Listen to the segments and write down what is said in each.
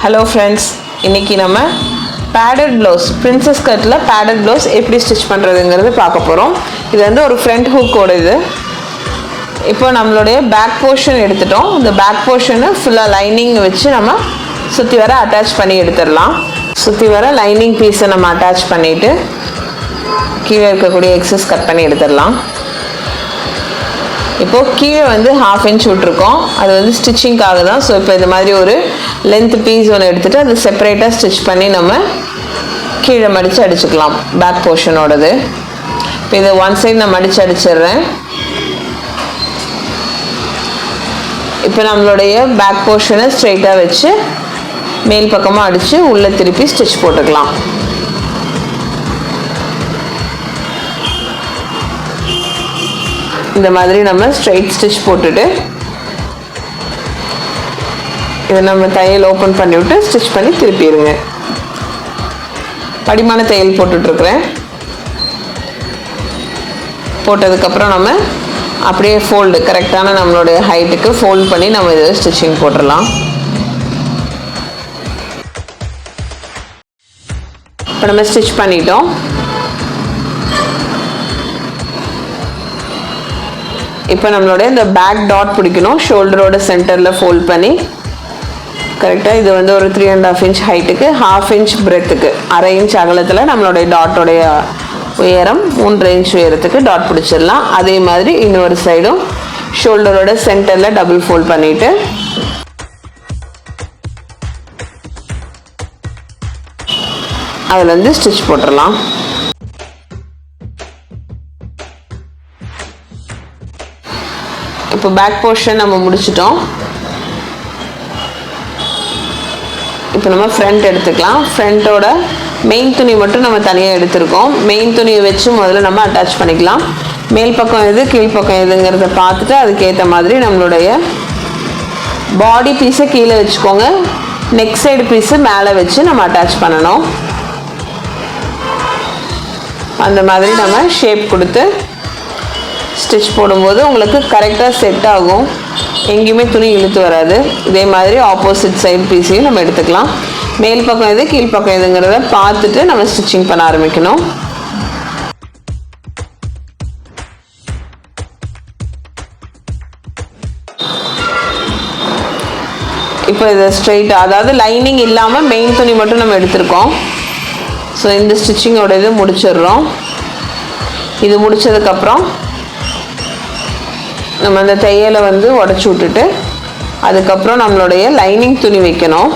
Hello friends, இன்னைக்கு நம்ம padded blouse princess cutல padded blouse எப்படி ஸ்டிட்ச் பண்றதுங்கிறது பார்க்க போறோம். இது வந்து ஒரு front hook ஓட இது. இப்போ நம்மளுடைய back portion எடுத்துட்டோம். இந்த back portion full lining வச்சு நம்ம சுத்தி வர attach பண்ணி எடுத்துறலாம். சுத்தி வர lining piece நம்ம attach பண்ணிட்டு கீழ இருக்க கூடிய excess கட் பண்ணி எடுத்துறலாம். இப்போ கீழ வந்து 1/2 inch விட்டுருக்கோம். அது வந்து ஸ்டிச்சிங்காக தான். சோ இப்போ இந்த மாதிரி ஒரு லெந்த் பீஸ் ஒன்னு எடுத்துட்டு அது செப்பரேட்டா ஸ்டிட்ச் பண்ணி நம்ம கீழ மடிச்சு அடிச்சுக்கலாம் பேக் போர்ஷனோடது. இப்போ இத ஒன் சைடு நான் மடிச்சு அடிச்சிடுறேன். இப்போ நம்மளுடைய பேக் போர்ஷனை ஸ்ட்ரைட்டா வச்சு மேல் பக்கமா அடிச்சு உள்ள திருப்பி ஸ்டிட்ச் போட்டுக்கலாம். இந்த மாதிரி நம்ம ஸ்ட்ரைட் ஸ்டிட்ச் போட்டுட்டு இத நம்ம தையல் ஓபன் பண்ணி விட்டு ஸ்டிட்ச் பண்ணி திருப்பிடுங்க. படிமான தையல் போட்டுட்டு இருக்கேன். போட்டதுக்கு அப்புறம் நம்ம அப்படியே ஃபோல்ட் கரெக்ட்டான நம்மளோட ஹைட்டுக்கு ஃபோல்ட் பண்ணி நம்ம இத ஸ்டிச்சிங் போட்டுறலாம். இப்போ நம்ம ஸ்டிட்ச் பண்ணிட்டோம். இப்போ நம்மளோட இந்த பேக் டாட் பிடிக்கணும். ஷோல்டரோட சென்டர்ல ஃபோல்ட் பண்ணி கரெக்ட்டா இது வந்து ஒரு 3.5 inch ஹைட்டுக்கு 1/2 inch பிரெத்துக்கு 1/2 inch அகலத்துல நம்மளோட டாட்டோட உயரம் 3 inch உயரத்துக்கு டாட் பிடிச்சிடலாம். அதே மாதிரி இன்னொரு சைடும் ஷோல்டரோட சென்டர்ல டபுள் ஃபோல்ட் பண்ணிட்டு அதுல இருந்து ஸ்டிட்ச் போட்டுறலாம். இப்போ பேக் போர்ஷன் நம்ம முடிச்சிட்டோம். இப்போ நம்ம ஃப்ரண்ட் எடுத்துக்கலாம். ஃப்ரண்டோட மெயின் துணி மட்டும் நம்ம தனியா எடுத்துறோம். மெயின் துணியை வச்சு முதல்ல நம்ம அட்டாச் பண்ணிக்கலாம். மேல் பக்கம் எது கீழ் பக்கம் எதுங்கறத பார்த்துட்டு அதுக்கு ஏத்த மாதிரி நம்மளுடைய பாடி பீஸை கீழ வச்சுக்கோங்க. நெக் சைடு பீஸ் மேலே வச்சு நம்ம அட்டாச் பண்ணனும். அந்த மாதிரி நம்ம ஷேப் கொடுத்து ஸ்டிட்ச் போடும்போது உங்களுக்கு கரெக்ட்டா செட் ஆகும். எங்கேயுமே துணி இழுத்து வராது. இதே மாதிரி ஆப்போசிட் சைடு பீஸையும் நம்ம எடுத்துக்கலாம். மேல் பக்கம் எது கீழ் பக்கம் எதுங்கறத பார்த்துட்டு நம்ம ஸ்டிச்சிங் பண்ண ஆரம்பிக்கணும். இப்போ இது ஸ்ட்ரைட் அதாவது லைனிங் இல்லாம மெயின் துணி மட்டும் நம்ம எடுத்துறோம். சோ இந்த ஸ்டிச்சிங்கோட இது முடிச்சிடுறோம். இது முடிச்சதுக்கு அப்புறம் நம்ம அந்த தையலை வந்து உடைச்சு விட்டுட்டு அதுக்கு அப்புறம் நம்மளுடைய லைனிங் துணி வைக்கணும்.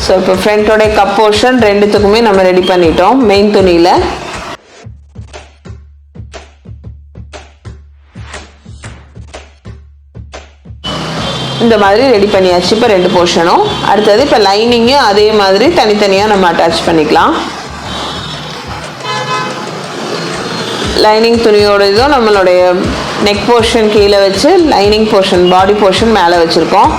சோ இப்போ ஃப்ரண்டோட கப் போர்ஷன் ரெண்டுத்துக்குமே நம்ம ரெடி பண்ணிட்டோம் மெயின் துணியில. இந்த மாதிரி ரெடி பண்ணியாச்சு. இப்போ ரெண்டு போர்ஷனும் அடுத்தது இப்போ லைனிங்கும் அதே மாதிரி தனித்தனியா நம்ம அட்டாச் பண்ணிக்கலாம். லைனிங் துணியோட இதோ நம்மளுடைய நெக் போர்ஷன் கீழே வச்சு லைனிங் போர்ஷன் பாடி போர்ஷன் மேலே வச்சுருக்கோம்.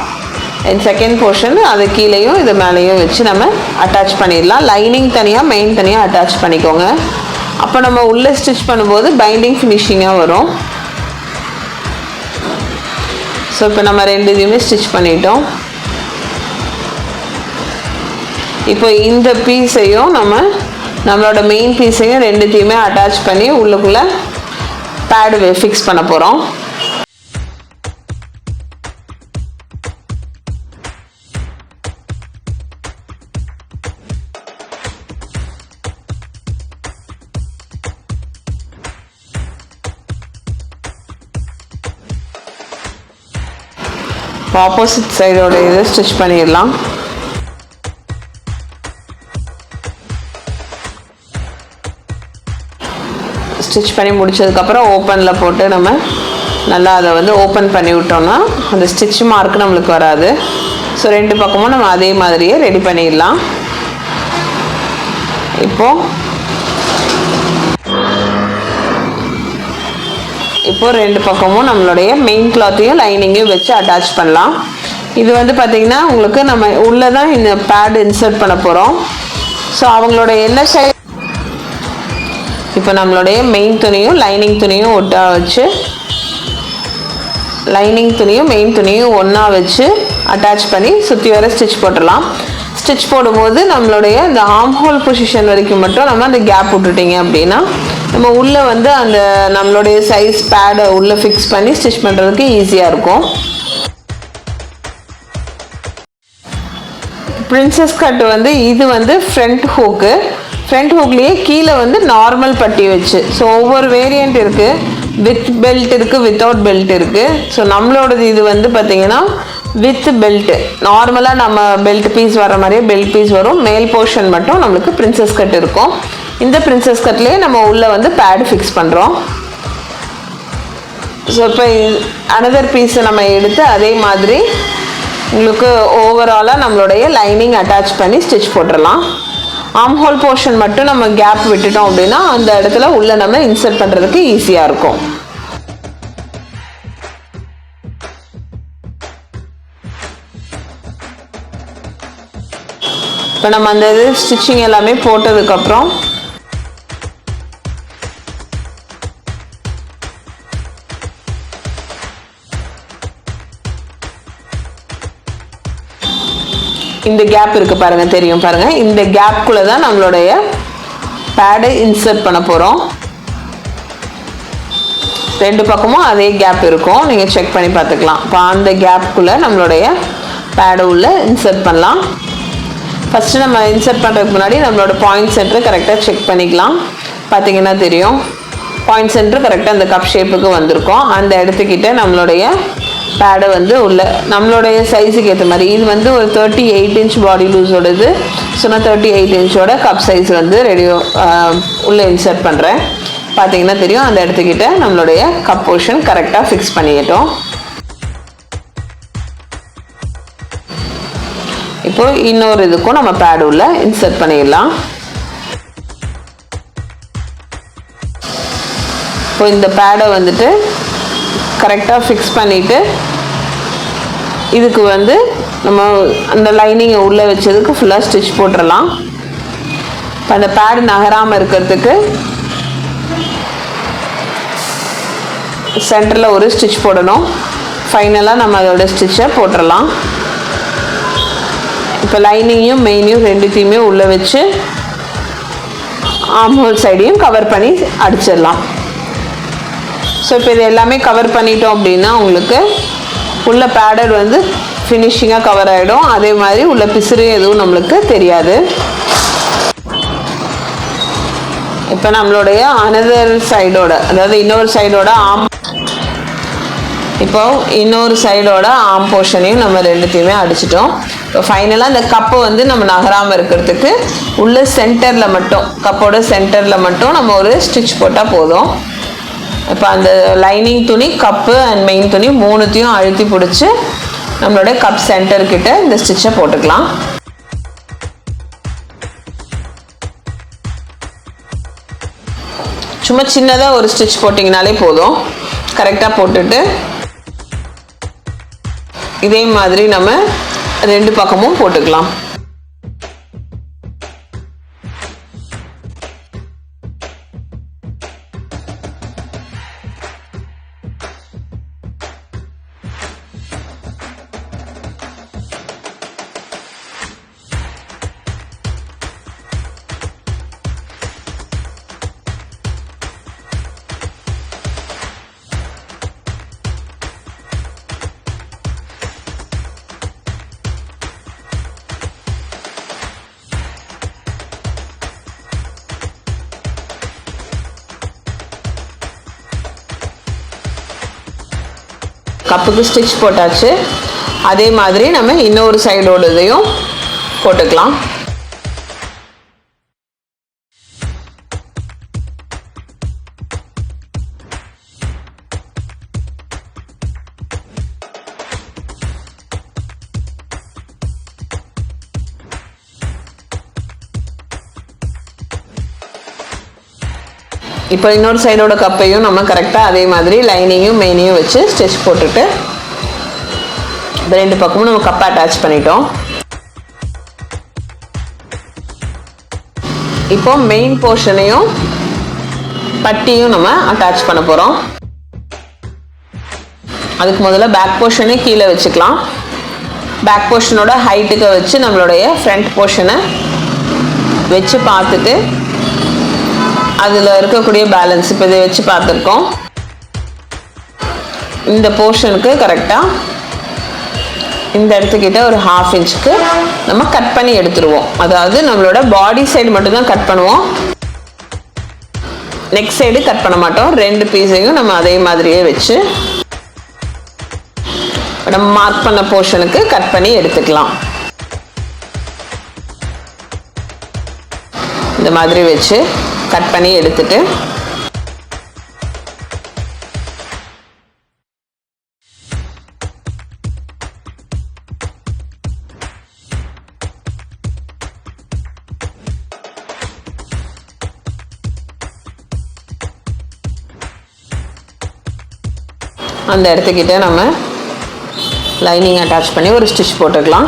அண்ட் செகண்ட் போர்ஷன் அது கீழேயும் இது மேலேயும் வச்சு நம்ம அட்டாச் பண்ணிடலாம். லைனிங் தனியாக மெயின் தனியாக அட்டாச் பண்ணிக்கோங்க. அப்போ நம்ம உள்ளே ஸ்டிச் பண்ணும்போது பைண்டிங் ஃபினிஷிங்காக வரும். ஸோ இப்போ நம்ம ரெண்டு இதையுமே ஸ்டிச் பண்ணிட்டோம். இப்போ இந்த பீஸையும் நம்மளோட மெயின் பீஸையும் ரெண்டுத்தையுமே அட்டாச் பண்ணி உள்ளுக்குள்ள பேட் ஃபிக்ஸ் பண்ண போறோம். ஆப்போசிட் சைடோட இதை ஸ்டிச் பண்ணிடலாம். ஸ்டிச் பண்ணி முடிச்சதுக்கப்புறம் ஓப்பனில் போட்டு நம்ம நல்லா அதை வந்து ஓப்பன் பண்ணி விட்டோம்னா அந்த ஸ்டிச் மார்க் நம்மளுக்கு வராது. ஸோ ரெண்டு பக்கமும் நம்ம அதே மாதிரியே ரெடி பண்ணிடலாம். இப்போ ரெண்டு பக்கமும் நம்மளுடைய மெயின் கிளாத்தையும் லைனிங்கையும் வச்சு அட்டாச் பண்ணலாம். இது வந்து பார்த்தீங்கன்னா உங்களுக்கு நம்ம உள்ளே தான் இந்த பேட் இன்சர்ட் பண்ண போகிறோம். ஸோ அவங்களோட எல்லா சைடு இப்போ நம்மளுடைய மெயின் துணியும் லைனிங் துணியும் ஒட்டா வச்சு லைனிங் துணியும் மெயின் துணியும் ஒன்றா வச்சு அட்டாச் பண்ணி சுற்றி வர ஸ்டிச் போட்டுடலாம். ஸ்டிச் போடும்போது நம்மளுடைய இந்த ஆர்ம் ஹோல் பொசிஷன் வரைக்கும் மட்டும் நம்ம அந்த கேப் விட்டுட்டிங்க அப்படின்னா நம்ம உள்ளே வந்து அந்த நம்மளுடைய சைஸ் பேடை உள்ளே ஃபிக்ஸ் பண்ணி ஸ்டிச் பண்ணுறதுக்கு ஈஸியாக இருக்கும். பிரின்சஸ் கட் வந்து இது வந்து ஃப்ரண்ட் ஹூக்கு. ஃப்ரண்ட் ஹூக்லேயே கீழே வந்து நார்மல் பட்டி வச்சு. ஸோ ஒவ்வொரு வேரியண்ட் இருக்குது. வித் பெல்ட் இருக்குது, வித்தவுட் பெல்ட் இருக்குது. ஸோ நம்மளோடது இது வந்து பார்த்திங்கன்னா வித் பெல்ட்டு. நார்மலாக நம்ம பெல்ட் பீஸ் வர மாதிரியே பெல்ட் பீஸ் வரும். மேல் போர்ஷன் மட்டும் நம்மளுக்கு பிரின்சஸ் கட் இருக்கும். இந்த பிரின்சஸ் கட்லேயே நம்ம உள்ளே வந்து பேடு ஃபிக்ஸ் பண்ணுறோம். ஸோ இப்போ அனதர் பீஸை நம்ம எடுத்து அதே மாதிரி உங்களுக்கு ஓவராலாக நம்மளுடைய லைனிங் அட்டாச் பண்ணி ஸ்டிச் போட்டுடலாம். ஆர்ம் ஹோல் போர்ஷன் மட்டும் நம்ம கேப் விட்டுட்டோம் அப்படின்னா அந்த இடத்துல உள்ளே நம்ம இன்சர்ட் பண்ணுறதுக்கு ஈஸியாக இருக்கும். இப்போ நம்ம அந்த இது ஸ்டிச்சிங் எல்லாமே போட்டதுக்கப்புறம் இந்த கேப் இருக்குது பாருங்கள், தெரியும் பாருங்கள். இந்த கேப்குள்ளே தான் நம்மளுடைய பேடை இன்சர்ட் பண்ண போகிறோம். ரெண்டு பக்கமும் அதே கேப் இருக்கும், நீங்கள் செக் பண்ணி பார்த்துக்கலாம். இப்போ அந்த கேப்புக்குள்ளே நம்மளுடைய பேடை உள்ள இன்சர்ட் பண்ணலாம். ஃபஸ்ட்டு நம்ம இன்சர்ட் பண்ணுறதுக்கு முன்னாடி நம்மளோட பாயிண்ட் சென்டரை கரெக்டாக செக் பண்ணிக்கலாம். பார்த்தீங்கன்னா தெரியும், பாயிண்ட் சென்டர் கரெக்டாக அந்த கப் ஷேப்புக்கு வந்திருக்கும். அந்த இடத்துக்கிட்ட நம்மளுடைய பேடை வந்து உள்ள நம்மளுடைய சைஸுக்கு ஏற்ற மாதிரி இது வந்து ஒரு 38 இன்ச் பாடி லூஸோடது. ஸோ நான் 38 இன்ச்சோட கப் சைஸ் வந்து உள்ளே இன்சர்ட் பண்ணுறேன். பார்த்தீங்கன்னா தெரியும், அந்த இடத்துக்கிட்ட நம்மளுடைய கப் போர்ஷன் கரெக்டாக ஃபிக்ஸ் பண்ணிட்டோம். இப்போ இன்னொரு இதுக்கும் நம்ம பேடு உள்ள இன்சர்ட் பண்ணிடலாம். இப்போ இந்த பேடை வந்துட்டு கரெக்டாக ஃபிக்ஸ் பண்ணிவிட்டு இதுக்கு வந்து நம்ம அந்த லைனிங்கை உள்ளே வச்சதுக்கு ஃபுல்லாக ஸ்டிச் போட்டுடலாம். இப்போ அந்த பேடு நகராமல் இருக்கிறதுக்கு சென்டரில் ஒரு ஸ்டிச் போடணும். ஃபைனலாக நம்ம அதோட ஸ்டிச்சை போட்டுடலாம். இப்போ லைனிங்கையும் மெயினையும் ரெண்டுத்தையுமே உள்ளே வச்சு ஆர்ம் ஹோல் சைடையும் கவர் பண்ணி அடிச்சிடலாம். ஸோ இப்போ இது எல்லாமே கவர் பண்ணிட்டோம் அப்படின்னா உங்களுக்கு உள்ள பேடட் வந்து ஃபினிஷிங்காக கவர் ஆகிடும். அதே மாதிரி உள்ள பிசுறு எதுவும் நம்மளுக்கு தெரியாது. இப்போ நம்மளுடைய அனதர் சைடோட, அதாவது இன்னொரு சைடோட இன்னொரு சைடோட ஆர்ம் போர்ஷனையும் நம்ம ரெண்டுத்தையுமே அடிச்சிட்டோம். இப்போ ஃபைனலாக அந்த கப்பை வந்து நம்ம நகராமல் இருக்கிறதுக்கு உள்ள சென்டரில் மட்டும், கப்போட சென்டரில் மட்டும் நம்ம ஒரு ஸ்டிச் போட்டால் போதும். இப்போ அந்த லைனிங் துணி, கப்பு அண்ட் மெயின் துணி மூணுத்தையும் அழுத்தி பிடிச்சி நம்மளோட கப் சென்டர்கிட்ட இந்த ஸ்டிச்சை போட்டுக்கலாம். சும்மா சின்னதாக ஒரு ஸ்டிச் போட்டிங்கனாலே போதும். கரெக்டாக போட்டுட்டு இதே மாதிரி நம்ம ரெண்டு பக்கமும் போட்டுக்கலாம். கப்புக்கு ஸ்டிச் போட்டாச்சு. அதே மாதிரி நம்ம இன்னொரு சைடோடதையும் போட்டுக்கலாம். இப்போ இன்னொரு சைடோட கப்பையும் நம்ம கரெக்டாக அதே மாதிரி லைனிங்கும் மெயினையும் வச்சு ஸ்டிச் போட்டுட்டு ரெண்டு பக்கமும் நம்ம கப்பை அட்டாச் பண்ணிட்டோம். இப்போ மெயின் போர்ஷனையும் பட்டியும் நம்ம அட்டாச் பண்ண போகிறோம். அதுக்கு முதல்ல பேக் போர்ஷனே கீழே வச்சுக்கலாம். பேக் போர்ஷனோட ஹைட்டுக்கு வச்சு நம்மளுடைய ஃப்ரண்ட் போர்ஷனை வச்சு பார்த்துட்டு அதில் இருக்கக்கூடிய பேலன்ஸ் இப்போ இதை வச்சு பார்த்துருக்கோம். இந்த போர்ஷனுக்கு கரெக்டாக இந்த இடத்துக்கிட்ட ஒரு 1/2 இன்ச்சுக்கு நம்ம கட் பண்ணி எடுத்துருவோம். அதாவது நம்மளோட பாடி சைடு மட்டும்தான் கட் பண்ணுவோம், நெக் சைடு கட் பண்ண மாட்டோம். 2 பீஸையும் நம்ம அதே மாதிரியே வச்சு நம்ம மார்க் பண்ண போர்ஷனுக்கு கட் பண்ணி எடுத்துக்கலாம். இந்த மாதிரி வச்சு கட் பண்ணி எடுத்துட்டு அந்த இடத்துக்கிட்ட நம்ம லைனிங் அட்டாச் பண்ணி ஒரு ஸ்டிச் போட்டுக்கலாம்.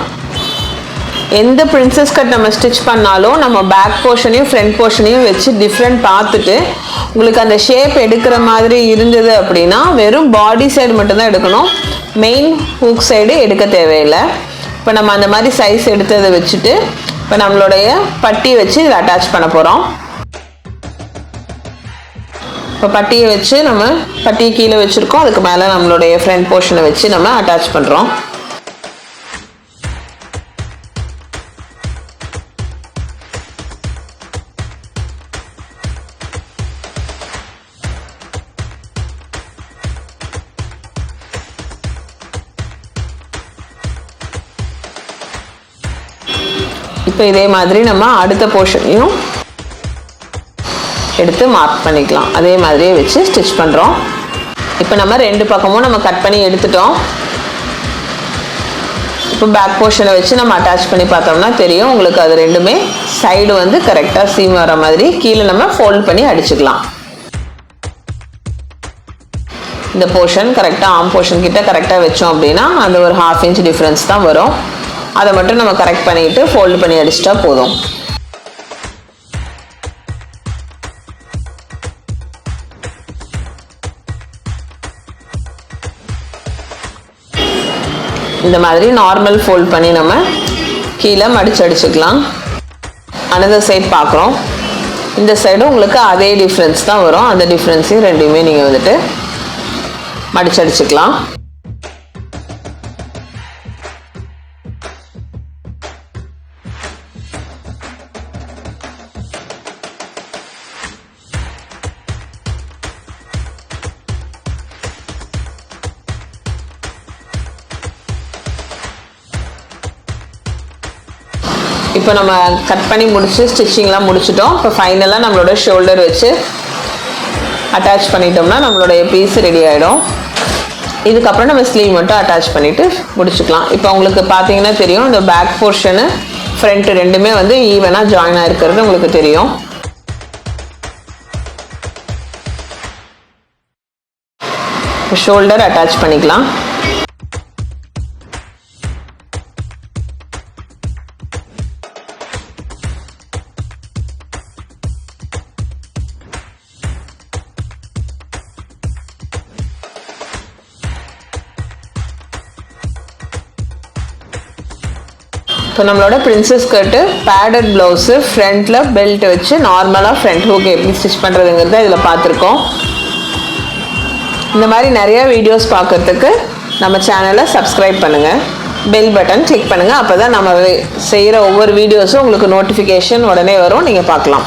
எந்த பிரின்சஸ் கட் நம்ம ஸ்டிச் பண்ணாலும் நம்ம பேக் போர்ஷனையும் ஃப்ரண்ட் போர்ஷனையும் வச்சு டிஃப்ரெண்ட் பார்த்துட்டு உங்களுக்கு அந்த ஷேப் எடுக்கிற மாதிரி இருந்தது அப்படின்னா வெறும் பாடி சைடு மட்டும்தான் எடுக்கணும், மெயின் ஹூக் சைடு எடுக்க தேவையில்லை. இப்போ நம்ம அந்த மாதிரி சைஸ் எடுத்ததை வச்சுட்டு இப்போ நம்மளுடைய பட்டி வச்சு இதில் அட்டாச் பண்ண போகிறோம். இப்போ பட்டியை வச்சு நம்ம பட்டியை கீழே வச்சுருக்கோம், அதுக்கு மேலே நம்மளுடைய ஃப்ரண்ட் போர்ஷனை வச்சு நம்ம அட்டாச் பண்ணுறோம். இப்போ இதே மாதிரி நம்ம அடுத்த போர்ஷனையும் எடுத்து மார்க் பண்ணிக்கலாம். அதே மாதிரியே வச்சு ஸ்டிச் பண்ணுறோம். இப்போ நம்ம 2 பக்கமும் நம்ம கட் பண்ணி எடுத்துட்டோம். இப்போ பேக் போர்ஷனை வச்சு நம்ம அட்டாச் பண்ணி பார்த்தோம்னா தெரியும் உங்களுக்கு அது ரெண்டுமே சைடு வந்து கரெக்டாக சீம் வர மாதிரி கீழே நம்ம ஃபோல்ட் பண்ணி அடிச்சுக்கலாம். இந்த போர்ஷன் கரெக்டாக ஆர்ம் போர்ஷன் கிட்ட கரெக்டாக வச்சோம் அப்படின்னா அந்த ஒரு 1/2 இன்ச் டிஃப்ரென்ஸ் தான் வரும். அதை மட்டும் நம்ம கரெக்ட் பண்ணிவிட்டு ஃபோல்டு பண்ணி அடிச்சிட்டா போதும். இந்த மாதிரி நார்மல் ஃபோல்ட் பண்ணி நம்ம கீழே மடிச்சு அடிச்சுக்கலாம். அனதர் சைட் பார்க்குறோம். இந்த சைடும் உங்களுக்கு அதே டிஃப்ரென்ஸ் தான் வரும். அந்த டிஃப்ரென்ஸையும் ரெண்டுமே நீங்கள் வந்துட்டு மடிச்சு அடிச்சுக்கலாம். இப்போ நம்ம கட் பண்ணி முடிச்சு ஸ்டிச்சிங்லாம் முடிச்சிட்டோம். இப்போ ஃபைனலாக நம்மளோட ஷோல்டர் வச்சு அட்டாச் பண்ணிட்டோம்னா நம்மளுடைய பீஸ் ரெடி ஆகிடும். இதுக்கப்புறம் நம்ம ஸ்லீவ் மட்டும் அட்டாச் பண்ணிவிட்டு முடிச்சுக்கலாம். இப்போ உங்களுக்கு பார்த்தீங்கன்னா தெரியும் இந்த பேக் போர்ஷனு ஃப்ரண்ட் ரெண்டுமே வந்து ஈவனாக ஜாயின் ஆகிருக்கிறது உங்களுக்கு தெரியும். ஷோல்டர் அட்டாச் பண்ணிக்கலாம். இப்போ நம்மளோட பிரின்சஸ் கட்டு பேடட் ப்ளவுஸு ஃப்ரண்ட்டில் பெல்ட் வச்சு நார்மலாக ஃப்ரண்ட் ஹூக் எப்படி ஸ்டிச் பண்ணுறதுங்கிறத இதில் பார்த்துருக்கோம். இந்த மாதிரி நிறைய வீடியோஸ் பார்க்குறதுக்கு நம்ம சேனலை சப்ஸ்கிரைப் பண்ணுங்கள், பெல் பட்டன் கிளிக் பண்ணுங்கள். அப்போ தான் நம்ம செய்கிற ஒவ்வொரு வீடியோஸும் உங்களுக்கு நோட்டிஃபிகேஷன் உடனே வரும், நீங்கள் பார்க்கலாம்.